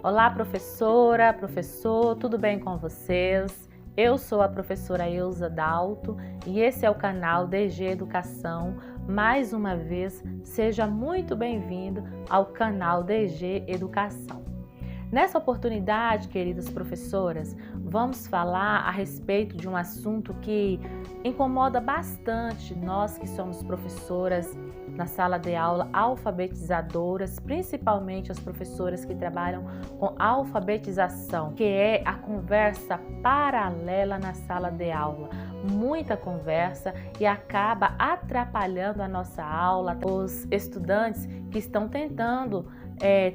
Olá, professora, professor, tudo bem com vocês? Eu sou a professora Elza Dalto e esse é o canal DG Educação. Mais uma vez, seja muito bem-vindo ao canal DG Educação. Nessa oportunidade, queridas professoras, vamos falar a respeito de um assunto que incomoda bastante nós que somos professoras na sala de aula, alfabetizadoras, principalmente as professoras que trabalham com alfabetização, que é a conversa paralela na sala de aula. Muita conversa e acaba atrapalhando a nossa aula, os estudantes que estão tentando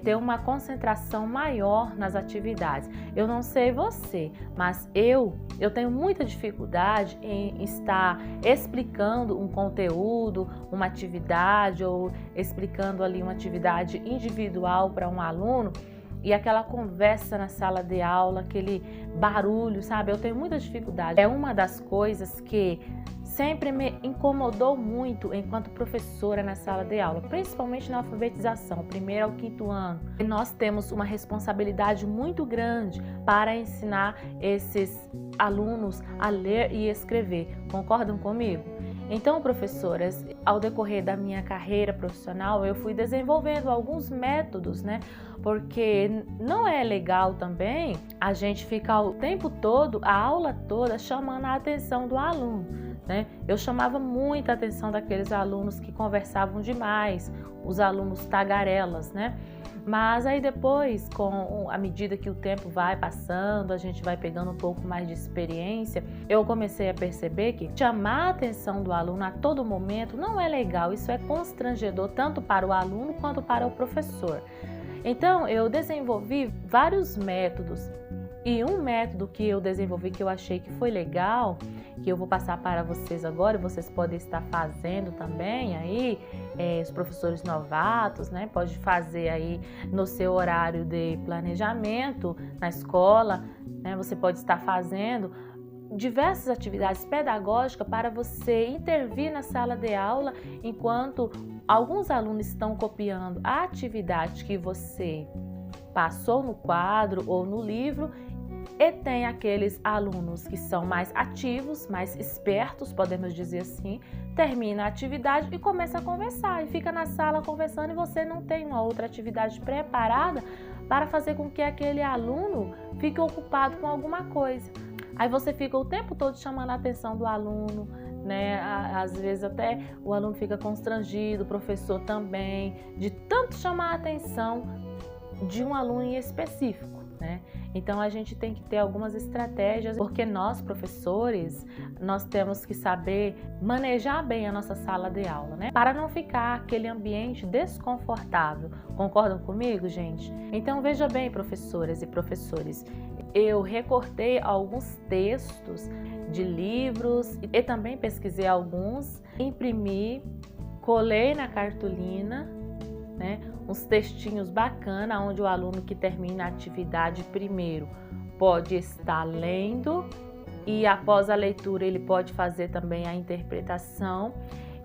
ter uma concentração maior nas atividades. Eu não sei você, mas eu tenho muita dificuldade em estar explicando um conteúdo, uma atividade ou explicando ali uma atividade individual para um aluno e aquela conversa na sala de aula, aquele barulho, sabe? Eu tenho muita dificuldade. É uma das coisas que sempre me incomodou muito enquanto professora na sala de aula, principalmente na alfabetização, primeiro ao quinto ano. E nós temos uma responsabilidade muito grande para ensinar esses alunos a ler e escrever. Concordam comigo? Então, professoras, ao decorrer da minha carreira profissional, eu fui desenvolvendo alguns métodos, né? Porque não é legal também a gente ficar o tempo todo, a aula toda, chamando a atenção do aluno, né? Eu chamava muita atenção daqueles alunos que conversavam demais, os alunos tagarelas, né? Mas aí depois, com a medida que o tempo vai passando, a gente vai pegando um pouco mais de experiência, eu comecei a perceber que chamar a atenção do aluno a todo momento não é legal, isso é constrangedor tanto para o aluno quanto para o professor. Então, eu desenvolvi vários métodos e um método que eu desenvolvi que eu achei que foi legal, que eu vou passar para vocês agora, e vocês podem estar fazendo também aí, os professores novatos, né? Pode fazer aí no seu horário de planejamento na escola, né? Você pode estar fazendo diversas atividades pedagógicas para você intervir na sala de aula enquanto alguns alunos estão copiando a atividade que você passou no quadro ou no livro. E tem aqueles alunos que são mais ativos, mais espertos, podemos dizer assim, termina a atividade e começa a conversar e fica na sala conversando e você não tem uma outra atividade preparada para fazer com que aquele aluno fique ocupado com alguma coisa. Aí você fica o tempo todo chamando a atenção do aluno, né? Às vezes até o aluno fica constrangido, o professor também, de tanto chamar a atenção de um aluno em específico. Né? Então a gente tem que ter algumas estratégias, porque nós professores, nós temos que saber manejar bem a nossa sala de aula, né? Para não ficar aquele ambiente desconfortável. Concordam comigo, gente? Então veja bem, professoras e professores, eu recortei alguns textos de livros e também pesquisei alguns, imprimi, colei na cartolina, né? Uns textinhos bacanas, onde o aluno que termina a atividade primeiro pode estar lendo e após a leitura ele pode fazer também a interpretação.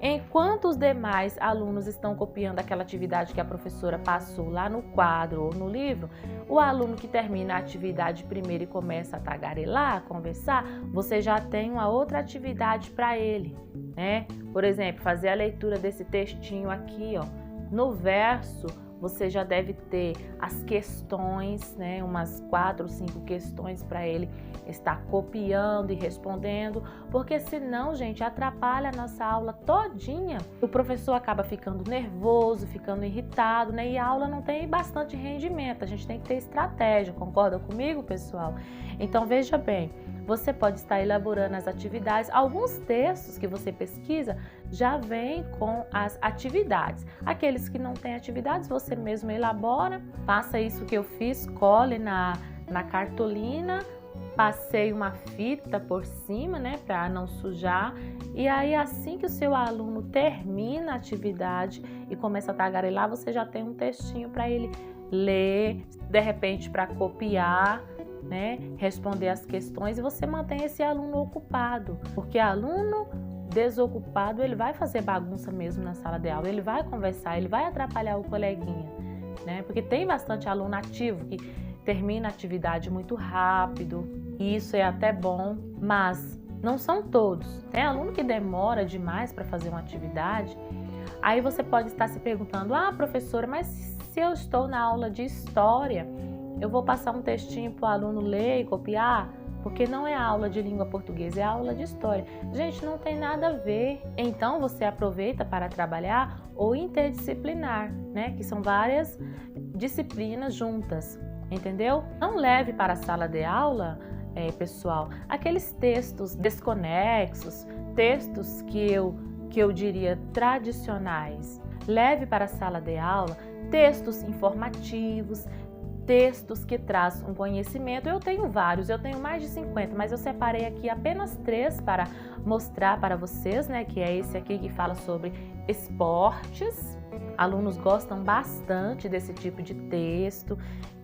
Enquanto os demais alunos estão copiando aquela atividade que a professora passou lá no quadro ou no livro, o aluno que termina a atividade primeiro e começa a tagarelar, a conversar, você já tem uma outra atividade para ele, né? Por exemplo, fazer a leitura desse textinho aqui, ó. No verso, você já deve ter as questões, né? Umas 4 ou 5 questões para ele estar copiando e respondendo, porque senão, gente, atrapalha a nossa aula todinha. O professor acaba ficando nervoso, ficando irritado, né? E a aula não tem bastante rendimento, a gente tem que ter estratégia, concorda comigo, pessoal? Então, veja bem, você pode estar elaborando as atividades. Alguns textos que você pesquisa já vêm com as atividades. Aqueles que não têm atividades, você mesmo elabora. Faça isso que eu fiz, cole na cartolina, passei uma fita por cima, né, para não sujar. E aí, assim que o seu aluno termina a atividade e começa a tagarelar, você já tem um textinho para ele ler, de repente para copiar, né, responder as questões, e você mantém esse aluno ocupado, porque aluno desocupado, ele vai fazer bagunça mesmo na sala de aula, ele vai conversar, ele vai atrapalhar o coleguinha, né, porque tem bastante aluno ativo que termina a atividade muito rápido, e isso é até bom, mas não são todos. Tem aluno que demora demais para fazer uma atividade. Aí você pode estar se perguntando: ah, professora, mas se eu estou na aula de história, eu vou passar um textinho para o aluno ler e copiar? Porque não é aula de língua portuguesa, é aula de história. Gente, não tem nada a ver. Então você aproveita para trabalhar o interdisciplinar, né? Que são várias disciplinas juntas, entendeu? Não leve para a sala de aula, pessoal, aqueles textos desconexos, textos que eu diria tradicionais. Leve para a sala de aula textos informativos, textos que trazem um conhecimento. Eu tenho vários, eu tenho mais de 50, mas eu separei aqui apenas 3 para mostrar para vocês, né? Que é esse aqui que fala sobre esportes. Alunos gostam bastante desse tipo de texto.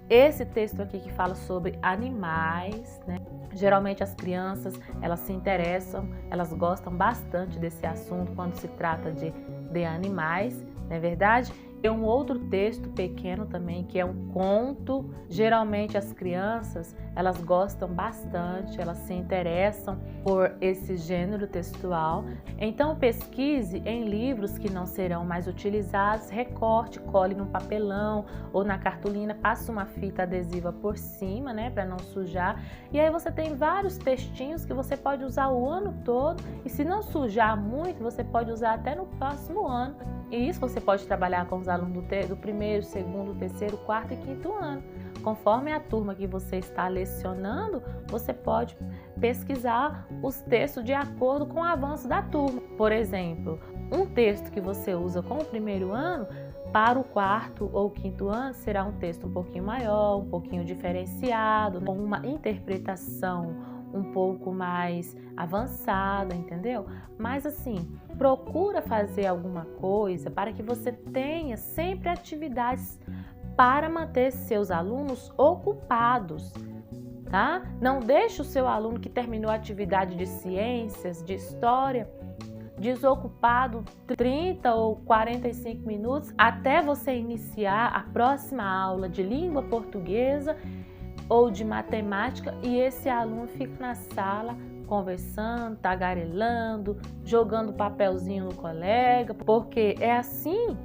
Esse texto aqui que fala sobre animais, né? Geralmente as crianças, elas se interessam, elas gostam bastante desse assunto quando se trata de animais, não é verdade? Tem um outro texto pequeno também, que é um conto. Geralmente as crianças, elas gostam bastante, elas se interessam por esse gênero textual. Então pesquise em livros que não serão mais utilizados, recorte, cole no papelão ou na cartolina, passe uma fita adesiva por cima, né, para não sujar. E aí você tem vários textinhos que você pode usar o ano todo, e se não sujar muito, você pode usar até no próximo ano. E isso você pode trabalhar com os alunos do primeiro, segundo, terceiro, quarto e quinto ano. Conforme a turma que você está lecionando, você pode pesquisar os textos de acordo com o avanço da turma. Por exemplo, um texto que você usa com o primeiro ano, para o quarto ou quinto ano será um texto um pouquinho maior, um pouquinho diferenciado, com uma interpretação um pouco mais avançada, entendeu? Mas assim, procura fazer alguma coisa para que você tenha sempre atividades para manter seus alunos ocupados, tá? Não deixe o seu aluno que terminou a atividade de ciências, de história, desocupado 30 ou 45 minutos até você iniciar a próxima aula de língua portuguesa ou de matemática, e esse aluno fica na sala conversando, tagarelando, jogando papelzinho no colega, porque é assim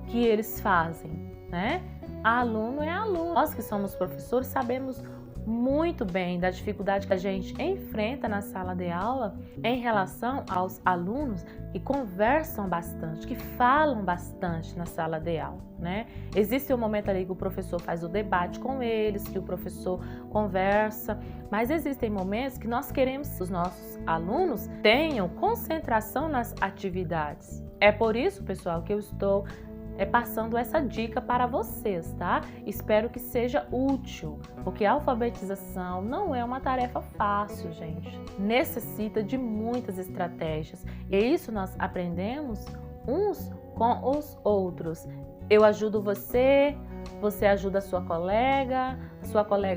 que eles fazem, né? Aluno é aluno. Nós que somos professores sabemos muito bem da dificuldade que a gente enfrenta na sala de aula em relação aos alunos que conversam bastante, que falam bastante na sala de aula, né? Existe um momento ali que o professor faz o debate com eles, que o professor conversa, mas existem momentos que nós queremos que os nossos alunos tenham concentração nas atividades. É por isso, pessoal, que eu estou passando essa dica para vocês, tá? Espero que seja útil, porque a alfabetização não é uma tarefa fácil, gente. Necessita de muitas estratégias, e isso nós aprendemos uns com os outros. Eu ajudo você, você ajuda a sua colega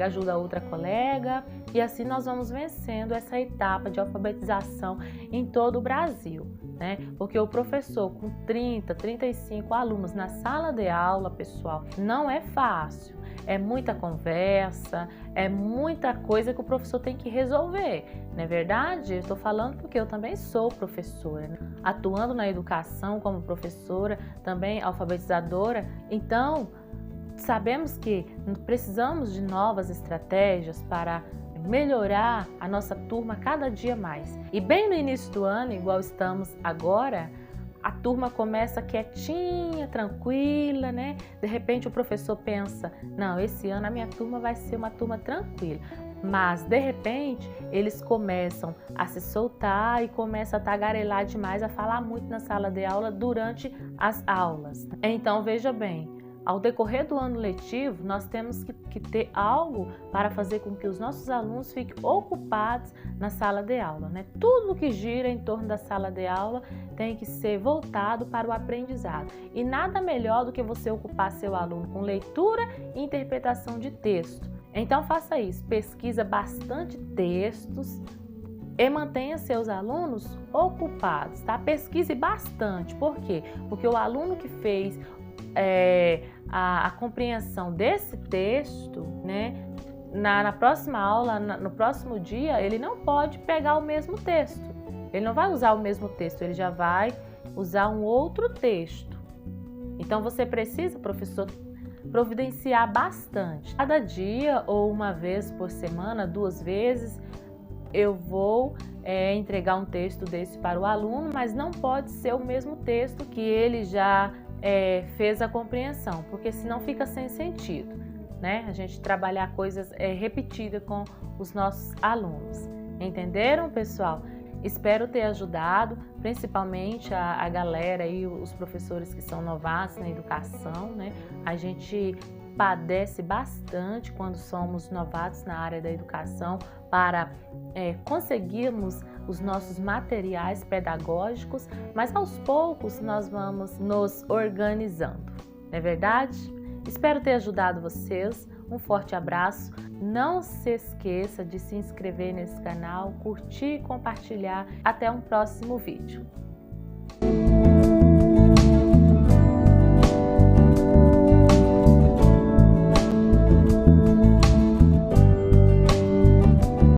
ajuda a outra colega, e assim nós vamos vencendo essa etapa de alfabetização em todo o Brasil, né? Porque o professor com 30, 35 alunos na sala de aula, pessoal, não é fácil. É muita conversa, é muita coisa que o professor tem que resolver, não é verdade? Eu estou falando porque eu também sou professora, né? Atuando na educação como professora, também alfabetizadora. Então, sabemos que precisamos de novas estratégias para melhorar a nossa turma cada dia mais. E bem no início do ano, igual estamos agora, a turma começa quietinha, tranquila, né? De repente o professor pensa, não, esse ano a minha turma vai ser uma turma tranquila. Mas, de repente, eles começam a se soltar e começam a tagarelar demais, a falar muito na sala de aula durante as aulas. Então, veja bem, ao decorrer do ano letivo, nós temos que ter algo para fazer com que os nossos alunos fiquem ocupados na sala de aula, né? Tudo que gira em torno da sala de aula tem que ser voltado para o aprendizado. E nada melhor do que você ocupar seu aluno com leitura e interpretação de texto. Então faça isso, pesquisa bastante textos e mantenha seus alunos ocupados, tá? Pesquise bastante. Por quê? Porque o aluno que fez a compreensão desse texto, né, na próxima aula, no próximo dia, ele não pode pegar o mesmo texto. Ele não vai usar o mesmo texto, ele já vai usar um outro texto. Então você precisa, professor, providenciar bastante. Cada dia ou uma vez por semana, 2 vezes, eu vou entregar um texto desse para o aluno, mas não pode ser o mesmo texto que ele já fez a compreensão, porque senão fica sem sentido, né? A gente trabalhar coisas repetidas com os nossos alunos. Entenderam, pessoal? Espero ter ajudado, principalmente a galera e os professores que são novatos na educação, né? A gente padece bastante quando somos novatos na área da educação para conseguirmos os nossos materiais pedagógicos, mas aos poucos nós vamos nos organizando, não é verdade? Espero ter ajudado vocês. Um forte abraço. Não se esqueça de se inscrever nesse canal, curtir e compartilhar. Até um próximo vídeo.